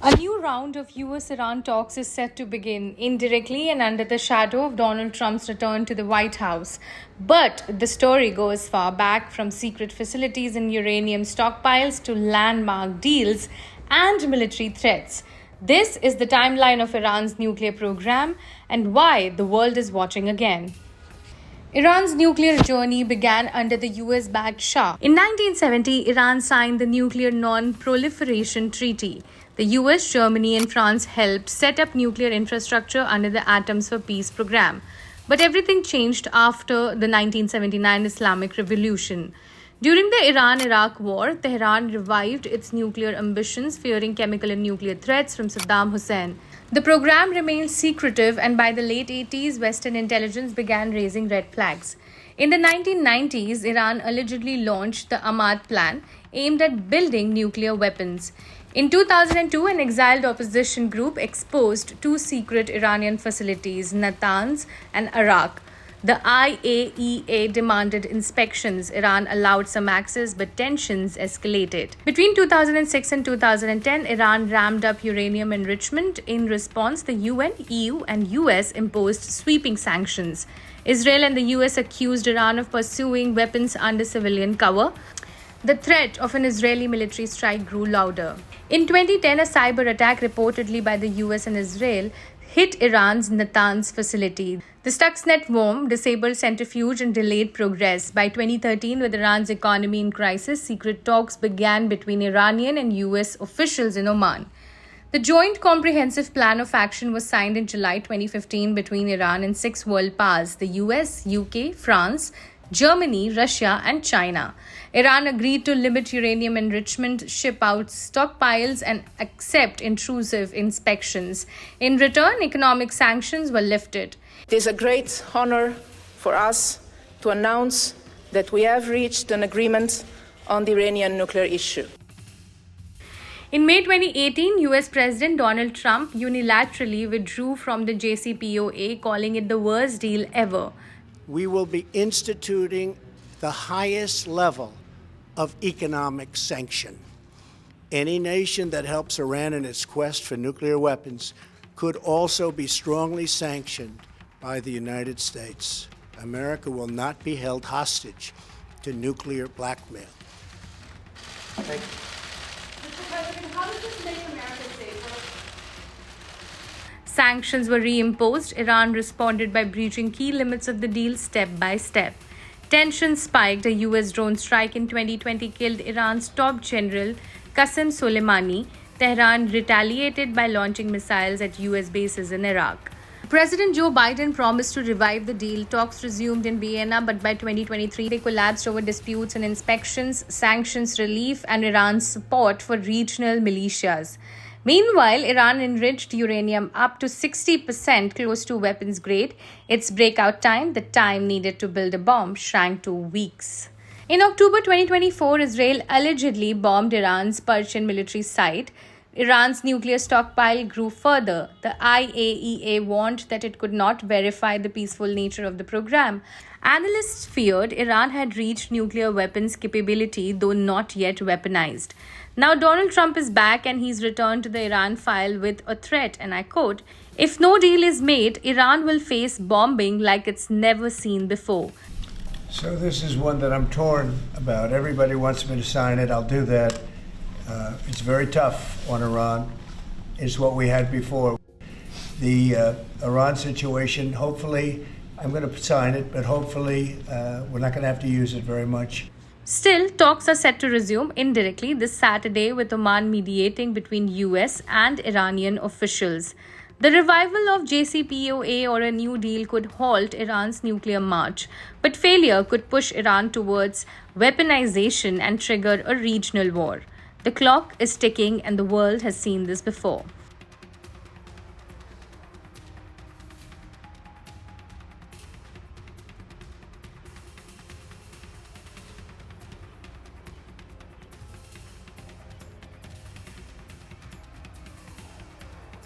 A new round of US Iran talks is set to begin, indirectly and under the shadow of Donald Trump's return to the White House. But the story goes far back, from secret facilities and uranium stockpiles to landmark deals and military threats. This is the timeline of Iran's nuclear program and why the world is watching again. Iran's nuclear journey began under the US backed Shah. In 1970, Iran signed the Nuclear Non Proliferation Treaty. The US, Germany, and France helped set up nuclear infrastructure under the Atoms for Peace program. But everything changed after the 1979 Islamic Revolution. During the Iran-Iraq War, Tehran revived its nuclear ambitions, fearing chemical and nuclear threats from Saddam Hussein. The program remained secretive, and by the late 80s, Western intelligence began raising red flags. In the 1990s, Iran allegedly launched the Ahmad Plan, aimed at building nuclear weapons. In 2002, an exiled opposition group exposed two secret Iranian facilities, Natanz and Arak. The IAEA demanded inspections. Iran allowed some access, but tensions escalated. Between 2006 and 2010, Iran ramped up uranium enrichment. In response, the UN, EU, and US imposed sweeping sanctions. Israel and the US accused Iran of pursuing weapons under civilian cover. The threat of an Israeli military strike grew louder. In 2010, a cyber attack reportedly by the US and Israel hit Iran's Natanz facility. The Stuxnet worm disabled centrifuge and delayed progress. By 2013, with Iran's economy in crisis, secret talks began between Iranian and US officials in Oman. The Joint Comprehensive Plan of Action was signed in July 2015 between Iran and six world powers: the US, UK, France, Germany, Russia, and China. Iran agreed to limit uranium enrichment, ship out stockpiles, and accept intrusive inspections. In return, economic sanctions were lifted. It is a great honor for us to announce that we have reached an agreement on the Iranian nuclear issue. In May 2018, US President Donald Trump unilaterally withdrew from the JCPOA, calling it the worst deal ever. We will be instituting the highest level of economic sanction. Any nation that helps Iran in its quest for nuclear weapons could also be strongly sanctioned by the United States. America will not be held hostage to nuclear blackmail. Thank you. Mr. President, how does this make America safer? Sanctions were reimposed. Iran responded by breaching key limits of the deal step by step. Tensions spiked. A US drone strike in 2020 killed Iran's top general, Qasem Soleimani. Tehran retaliated by launching missiles at US bases in Iraq. President Joe Biden promised to revive the deal. Talks resumed in Vienna, but by 2023 they collapsed over disputes and inspections, sanctions relief, and Iran's support for regional militias. Meanwhile, Iran enriched uranium up to 60%, close to weapons grade. Its breakout time, the time needed to build a bomb, shrank to weeks. In October 2024, Israel allegedly bombed Iran's Persian military site. Iran's nuclear stockpile grew further. The IAEA warned that it could not verify the peaceful nature of the program. Analysts feared Iran had reached nuclear weapons capability, though not yet weaponized. Now Donald Trump is back, and he's returned to the Iran file with a threat, and I quote, "If no deal is made, Iran will face bombing like it's never seen before." So this is one that I'm torn about. Everybody wants me to sign it. I'll do that. It's very tough on Iran. It's what we had before. The Iran situation, hopefully, I'm going to sign it, but hopefully we're not going to have to use it very much. Still, talks are set to resume indirectly this Saturday, with Oman mediating between US and Iranian officials. The revival of JCPOA or a new deal could halt Iran's nuclear march, but failure could push Iran towards weaponization and trigger a regional war. The clock is ticking, and the world has seen this before.